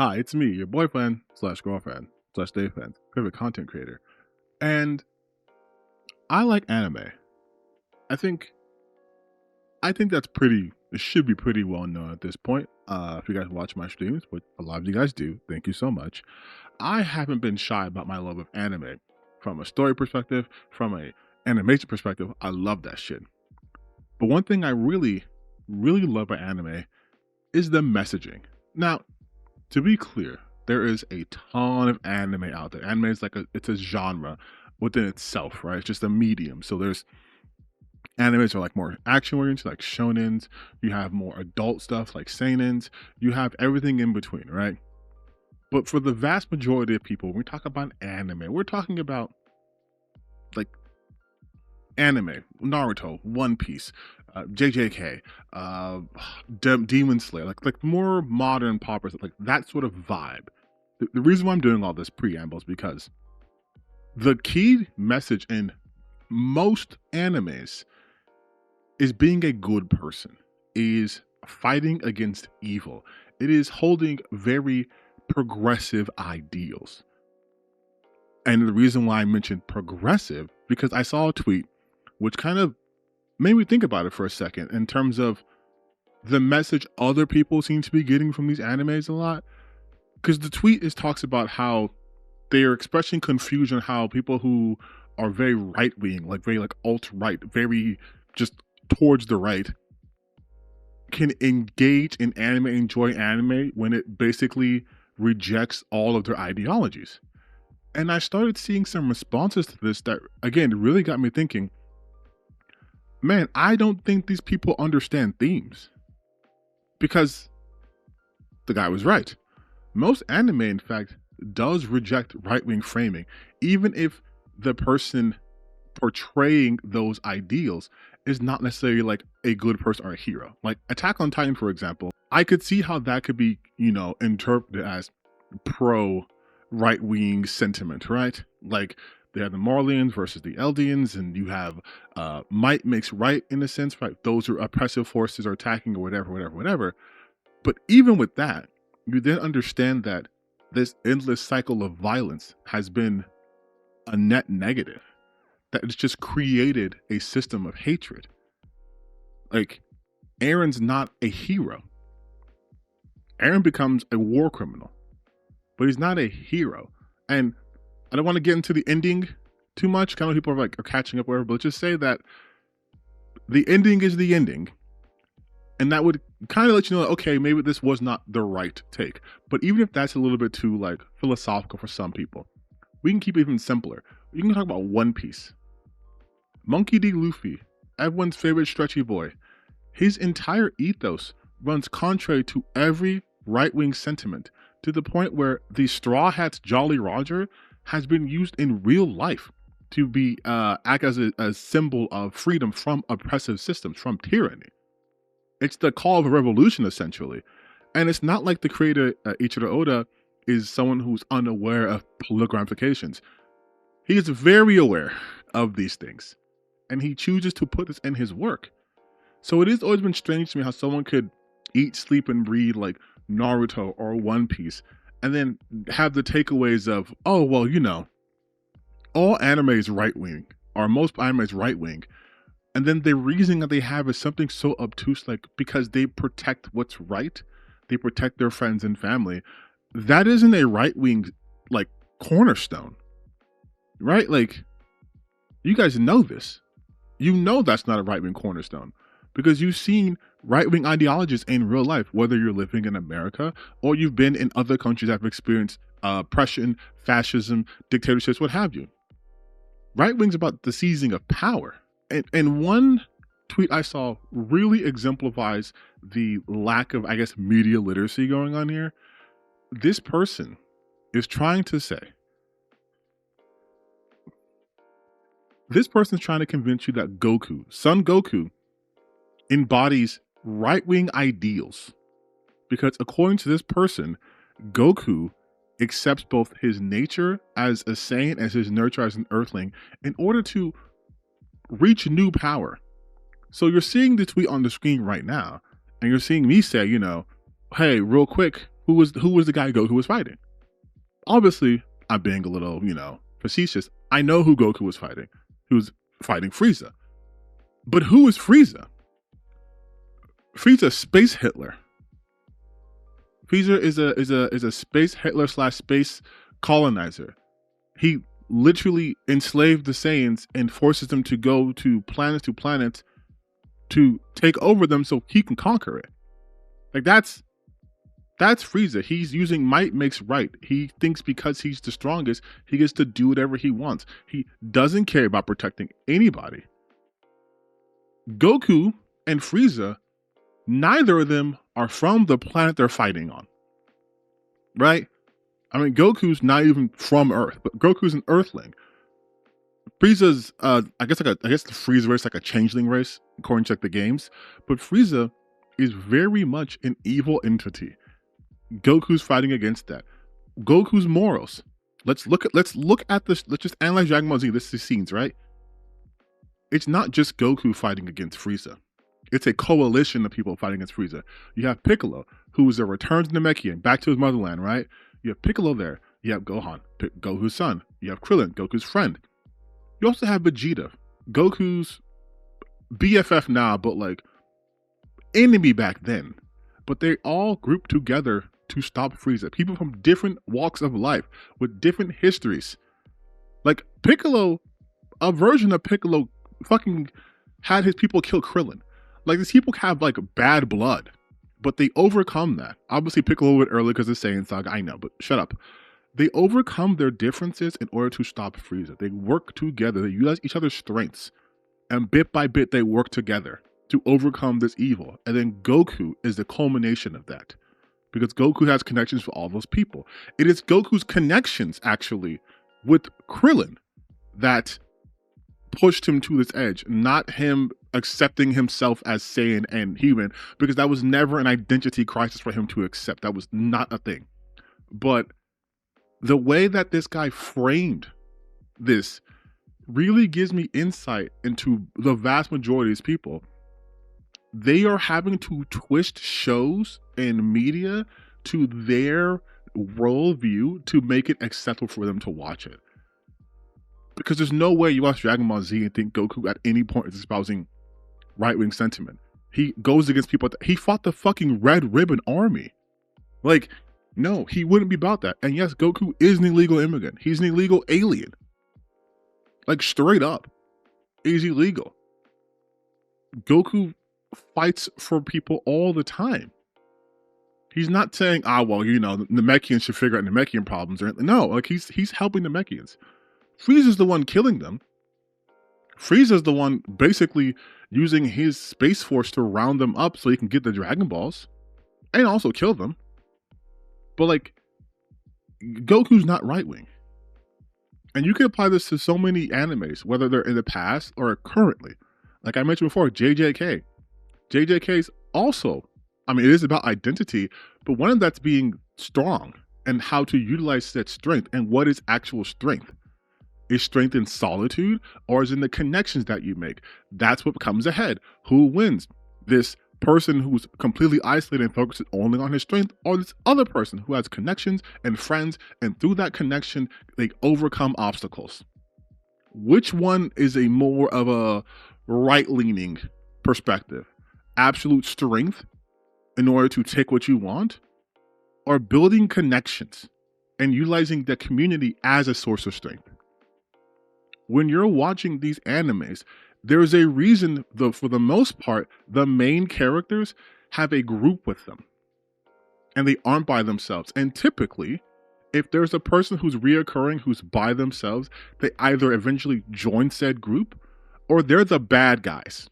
Hi, it's me, your boyfriend slash girlfriend slash day friend, favorite content creator. And I like anime. I think I think that's pretty it should be pretty well known at this point. If you guys watch my streams, which a lot of you guys do, thank you so much. I haven't been shy about my love of anime. From a story perspective, from a animation perspective, I love that shit. But one thing I really love about anime is the messaging. Now, to be clear, there is a ton of anime out there. Anime is like it's a genre within itself, right? It's just a medium. So there's animes are like more action oriented, like shonens. You have more adult stuff like seinens. You have everything in between, right? But for the vast majority of people, when we talk about anime, we're talking about like anime, Naruto, One Piece, JJK, Demon Slayer, like more modern poppers, like that sort of vibe. The reason why I'm doing all this preamble is because the key message in most animes is being a good person, is fighting against evil. It is holding very progressive ideals. And the reason why I mentioned progressive, because I saw a tweet which kind of made me think about it for a second in terms of the message other people seem to be getting from these animes a lot. Because the tweet is talks about how they are expressing confusion how people who are very right wing, like very like alt right, very just towards the right, can engage in anime, enjoy anime when it basically rejects all of their ideologies. And I started seeing some responses to this that again really got me thinking, man, I don't think these people understand themes. Because the guy was right. Most anime, in fact, does reject right wing framing, even if the person portraying those ideals is not necessarily like a good person or a hero. Like Attack on Titan, for example, I could see how that could be, interpreted as pro right wing sentiment, right? Like they have the Marlians versus the Eldians, and you have might makes right in a sense, right? Those are oppressive forces are attacking or whatever. But even with that, you then understand that this endless cycle of violence has been a net negative, that it's just created a system of hatred. Like, Aaron's not a hero. Aaron becomes a war criminal, but he's not a hero. And I don't want to get into the ending too much. Kind of people are catching up, whatever. But let's just say that the ending is the ending, and that would kind of let you know, okay, maybe this was not the right take. But even if that's a little bit too like philosophical for some people, we can keep it even simpler. You can talk about One Piece. Monkey D. Luffy, everyone's favorite stretchy boy. His entire ethos runs contrary to every right-wing sentiment, to the point where the Straw Hat's Jolly Roger has been used in real life to be act as a symbol of freedom from oppressive systems, from tyranny. It's the call of a revolution, essentially. And it's not like the creator, Ichiro Oda, is someone who's unaware of political ramifications. He is very aware of these things, and he chooses to put this in his work. So it has always been strange to me how someone could eat, sleep, and breathe like Naruto or One Piece, and then have the takeaways of, oh, well, all anime is right wing, or most anime is right wing. And then the reasoning that they have is something so obtuse, like because they protect what's right, they protect their friends and family. That isn't a right wing like cornerstone, right? Like, you guys know this. You know that's not a right wing cornerstone because you've seen right wing ideologies in real life, whether you're living in America or you've been in other countries that have experienced oppression, fascism, dictatorships, what have you. Right wing's about the seizing of power. And one tweet I saw really exemplifies the lack of, I guess, media literacy going on here. This person is trying to say, this person's trying to convince you that Goku, Son Goku, embodies right-wing ideals. Because according to this person, Goku accepts both his nature as a Saiyan as his nurture as an Earthling in order to reach new power. So you're seeing the tweet on the screen right now, and you're seeing me say, hey, real quick, who was the guy Goku was fighting? Obviously, I'm being a little, facetious. I know who Goku was fighting. He was fighting Frieza. But who is Frieza? Frieza Space Hitler. Frieza is a space Hitler / space colonizer. He literally enslaved the Saiyans and forces them to go to planets to take over them so he can conquer it. Like that's Frieza. He's using might makes right. He thinks because he's the strongest, he gets to do whatever he wants. He doesn't care about protecting anybody. Goku and Frieza, neither of them are from the planet they're fighting on. Right? I mean, Goku's not even from Earth, but Goku's an Earthling. Frieza's, I guess the Frieza race like a changeling race, according to like the games. But Frieza is very much an evil entity. Goku's fighting against that. Goku's morals. Let's look at this. Let's just analyze Dragon Ball Z. This is scenes, right? It's not just Goku fighting against Frieza. It's a coalition of people fighting against Frieza. You have Piccolo, who is a returned Namekian, back to his motherland, right? You have Piccolo there. You have Gohan, Goku's son. You have Krillin, Goku's friend. You also have Vegeta, Goku's BFF now, but like enemy back then. But they all group together to stop Frieza. People from different walks of life with different histories. Like Piccolo, a version of Piccolo fucking had his people kill Krillin. Like these people have like bad blood, but they overcome that. Obviously Piccolo went early because of Saiyan Saga, I know, but shut up. They overcome their differences in order to stop Frieza. They work together, they utilize each other's strengths, and bit by bit they work together to overcome this evil. And then Goku is the culmination of that, because Goku has connections with all those people. It is Goku's connections, actually, with Krillin that pushed him to this edge, not him accepting himself as Saiyan and human, because that was never an identity crisis for him to accept. That was not a thing. But the way that this guy framed this really gives me insight into the vast majority of these people. They are having to twist shows and media to their worldview to make it acceptable for them to watch it. Because there's no way you watch Dragon Ball Z and think Goku at any point is espousing right-wing sentiment. He goes against people. He fought the fucking Red Ribbon Army. Like, no, he wouldn't be about that. And yes, Goku is an illegal immigrant. He's an illegal alien. Like, straight up. He's illegal. Goku fights for people all the time. He's not saying, well, the Namekians should figure out Namekian problems or anything. No, like he's helping the Namekians. Frieza's the one killing them. Frieza's the one basically using his Space Force to round them up so he can get the Dragon Balls and also kill them. But like, Goku's not right-wing. And you can apply this to so many animes, whether they're in the past or currently. Like I mentioned before, JJK. JJK's also, it is about identity, but one of that's being strong and how to utilize that strength and what is actual strength. Is strength in solitude or is in the connections that you make? That's what comes ahead. Who wins? This person who's completely isolated and focuses only on his strength, or this other person who has connections and friends, and through that connection, they overcome obstacles? Which one is a more of a right-leaning perspective? Absolute strength in order to take what you want, or building connections and utilizing the community as a source of strength? When you're watching these animes, there's a reason, for the most part, the main characters have a group with them. And they aren't by themselves. And typically, if there's a person who's reoccurring, who's by themselves, they either eventually join said group, or they're the bad guys.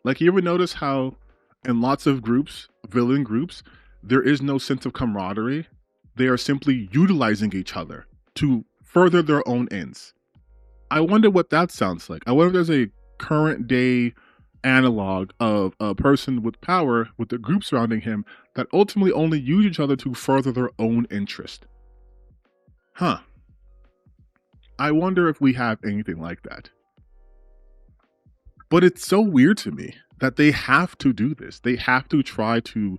Like, you ever notice how in lots of groups, villain groups, there is no sense of camaraderie? They are simply utilizing each other to further their own ends. I wonder what that sounds like. I wonder if there's a current day analog of a person with power with the group surrounding him that ultimately only use each other to further their own interest. I wonder if we have anything like that. But it's so weird to me that they have to do this. They have to try to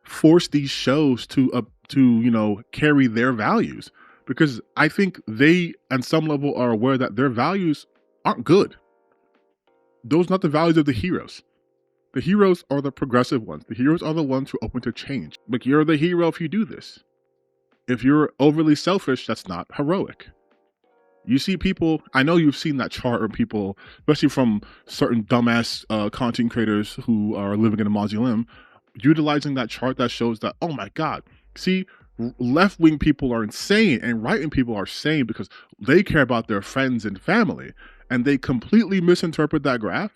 force these shows to carry their values, because I think they, on some level, are aware that their values aren't good. Those are not the values of the heroes. The heroes are the progressive ones. The heroes are the ones who are open to change. Like, you're the hero if you do this. If you're overly selfish, that's not heroic. You see people, I know you've seen that chart where people, especially from certain dumbass content creators who are living in a mausoleum, utilizing that chart that shows that, oh my God, see, left-wing people are insane and right-wing people are sane because they care about their friends and family, and they completely misinterpret that graph.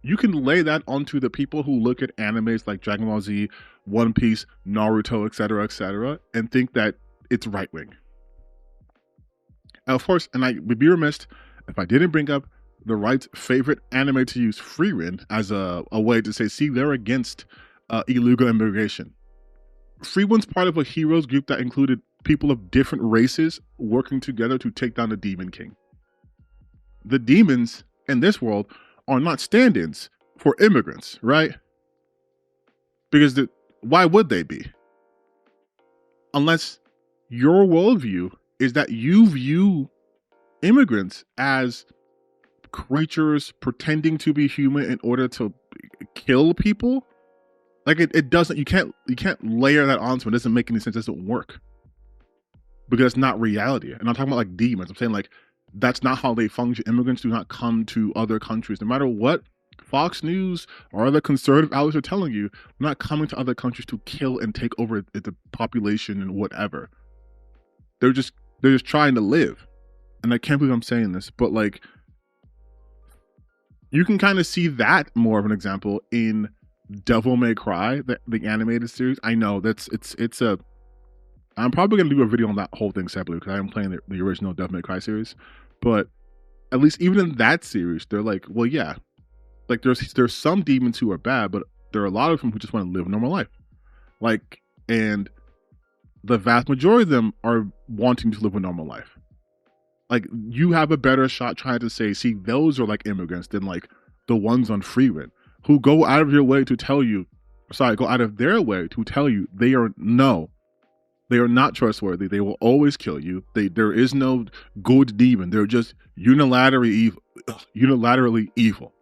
You can lay that onto the people who look at animes like Dragon Ball Z, One Piece, Naruto, etc., and think that it's right-wing. Of course, and I would be remiss if I didn't bring up the right's favorite anime to use, Frieren, as a way to say, see, they're against illegal immigration. Frieren's part of a heroes group that included people of different races working together to take down the Demon King. The demons in this world are not stand-ins for immigrants, right? Because why would they be? Unless your worldview is that you view immigrants as creatures pretending to be human in order to kill people. Like, it doesn't, you can't layer that onto it. It doesn't make any sense. It doesn't work. Because it's not reality. And I'm talking about like demons. I'm saying, like, that's not how they function. Immigrants do not come to other countries. No matter what Fox News or other conservative outlets are telling you, they're not coming to other countries to kill and take over the population and whatever. They're just trying to live. And I can't believe I'm saying this, but like, you can kind of see that more of an example in Devil May Cry, the animated series. I know I'm probably gonna do a video on that whole thing separately because I am playing the original Devil May Cry series. But at least even in that series, they're like, well, yeah, like there's some demons who are bad, but there are a lot of them who just want to live a normal life. Like, and the vast majority of them are wanting to live a normal life. Like, you have a better shot trying to say, see, those are like immigrants than like the ones on Frieren who go out of their way to tell you they are not trustworthy. They will always kill you. There is no good demon. They're just unilaterally evil.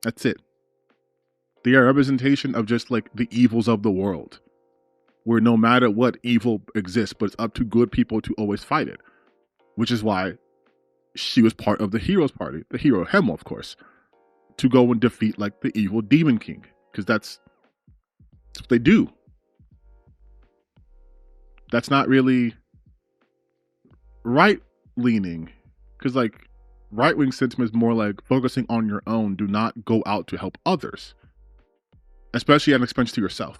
That's it. They are a representation of just like the evils of the world, where no matter what, evil exists, but it's up to good people to always fight it. Which is why she was part of the heroes party, the hero Hemo, of course, to go and defeat like the evil Demon King, because that's what they do. That's not really right-leaning, because like right-wing sentiment is more like focusing on your own. Do not go out to help others, especially at an expense to yourself.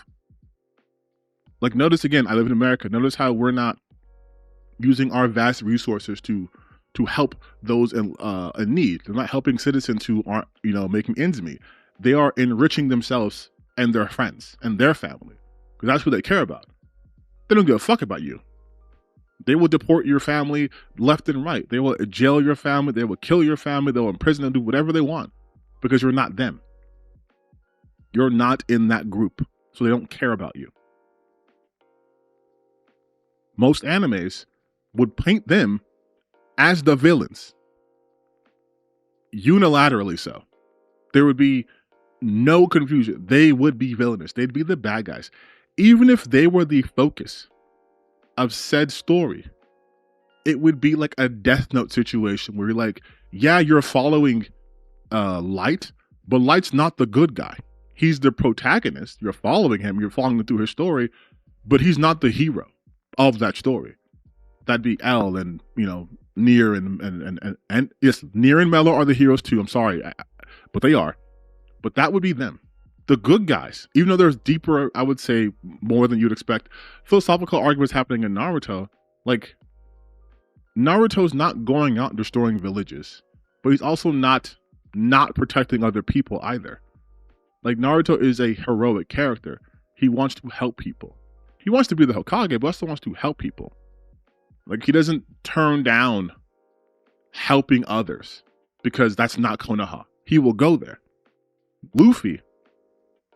Like, notice again, I live in America. Notice how we're not using our vast resources to help those in need. They're not helping citizens who aren't, making ends meet. They are enriching themselves and their friends and their family, because that's who they care about. They don't give a fuck about you. They will deport your family left and right. They will jail your family. They will kill your family. They will imprison and do whatever they want, because you're not them. You're not in that group, so they don't care about you. Most animes would paint them as the villains. Unilaterally so. There would be no confusion. They would be villainous. They'd be the bad guys. Even if they were the focus of said story, it would be like a Death Note situation where you're like, yeah, you're following Light, but Light's not the good guy. He's the protagonist. You're following him. You're following him through his story, but he's not the hero of that story. That'd be L and, Nier and yes, Nier and Mello are the heroes too. I'm sorry, but they are. But that would be them. The good guys, even though there's deeper, I would say more than you'd expect, philosophical arguments happening in Naruto. Like, Naruto's not going out and destroying villages, but he's also not protecting other people either. Like, Naruto is a heroic character. He wants to help people. He wants to be the Hokage, but also wants to help people. Like, he doesn't turn down helping others because that's not Konoha. He will go there. Luffy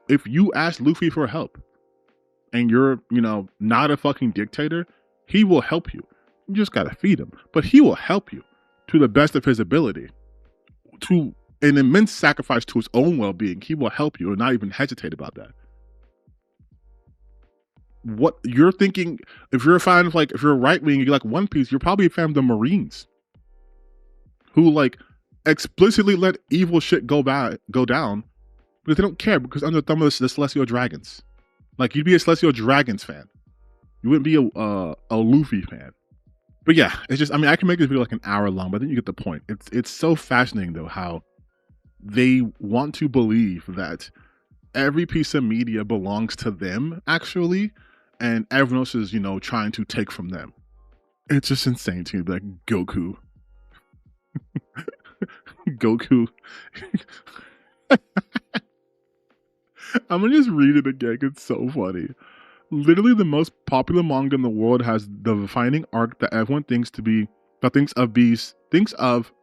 If you ask Luffy for help and you're, not a fucking dictator, he will help you. You just gotta feed him. But he will help you to the best of his ability. To an immense sacrifice to his own well-being, he will help you and not even hesitate about that. What you're thinking, if you're a fan of if you're right wing, you like One Piece, you're probably a fan of the Marines, who explicitly let evil shit go down, because they don't care, because under the thumb of the Celestial Dragons. You'd be a Celestial Dragons fan. You wouldn't be a Luffy fan. But yeah, it's just, I can make this video an hour long, but then you get the point. It's so fascinating though how they want to believe that every piece of media belongs to them actually, and everyone else is, trying to take from them. It's just insane to me. Goku. Goku. I'm gonna just read it again. It's so funny. Literally the most popular manga in the world has the defining arc that everyone thinks of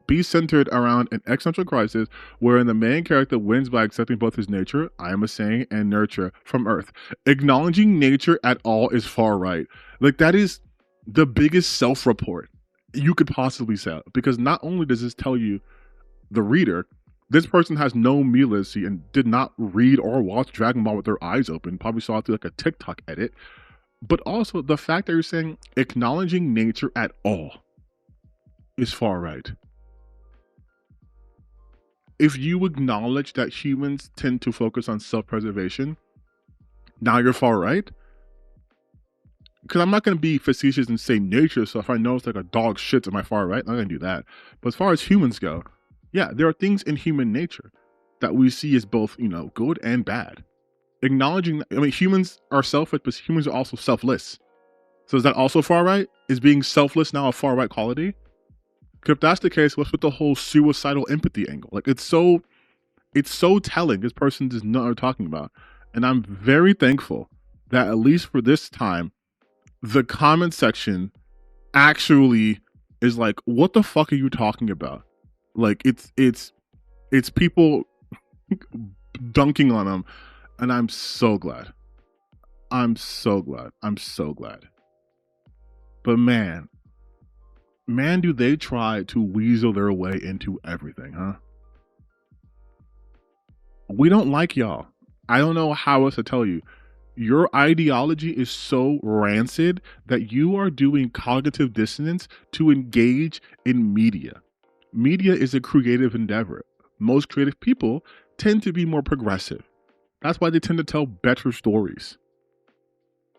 be centered around an existential crisis wherein the main character wins by accepting both his nature, I am a saying, and nurture from Earth. Acknowledging nature at all is far right. That is the biggest self-report you could possibly say, because not only does this tell you, the reader, this person has no media literacy and did not read or watch Dragon Ball with their eyes open, probably saw it through a TikTok edit, but also the fact that you're saying acknowledging nature at all is far right. If you acknowledge that humans tend to focus on self-preservation, now you're far right. Because I'm not going to be facetious and say nature, so if I notice a dog shits, am I far right? I'm not going to do that. But as far as humans go, yeah, there are things in human nature that we see as both, good and bad. Acknowledging, humans are selfish, but humans are also selfless. So is that also far right? Is being selfless now a far right quality? Because if that's the case, what's with the whole suicidal empathy angle? It's so telling. This person does not know what they're talking about. And I'm very thankful that at least for this time, the comment section actually is what the fuck are you talking about? It's people dunking on them, and I'm so glad. I'm so glad. But man, do they try to weasel their way into everything, huh? We don't like y'all. I don't know how else to tell you. Your ideology is so rancid that you are doing cognitive dissonance to engage in media. Media is a creative endeavor. Most creative people tend to be more progressive. That's why they tend to tell better stories.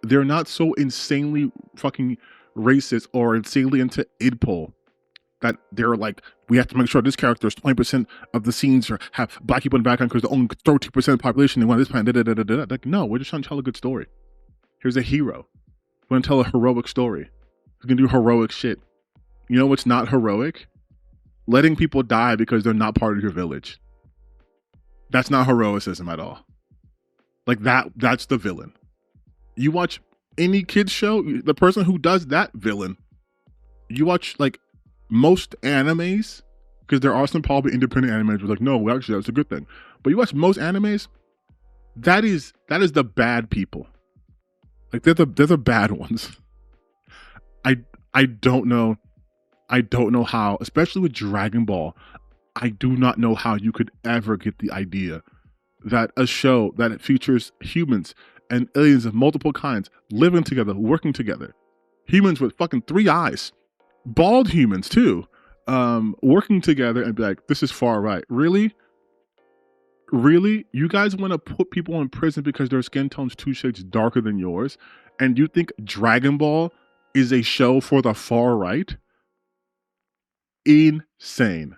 They're not so insanely fucking racist or insanely into idpol that they're we have to make sure this character is 20% of the scenes have black people in the background because they're only 30% of the population. They want this plan. No, we're just trying to tell a good story. Here's a hero. We're going to tell a heroic story. We're going to do heroic shit. You know what's not heroic? Letting people die because they're not part of your village. That's not heroicism at all. That's the villain. You watch any kid's show, the person who does that villain, you watch most animes, because there are some probably independent animes where no, actually that's a good thing. But you watch most animes, that is the bad people. They're the bad ones. I don't know how, especially with Dragon Ball, I do not know how you could ever get the idea that a show that features humans and aliens of multiple kinds living together, working together, humans with fucking 3 eyes, bald humans too, working together, and be this is far right. Really? You guys want to put people in prison because their skin tone's 2 shades darker than yours, and you think Dragon Ball is a show for the far right? Insane.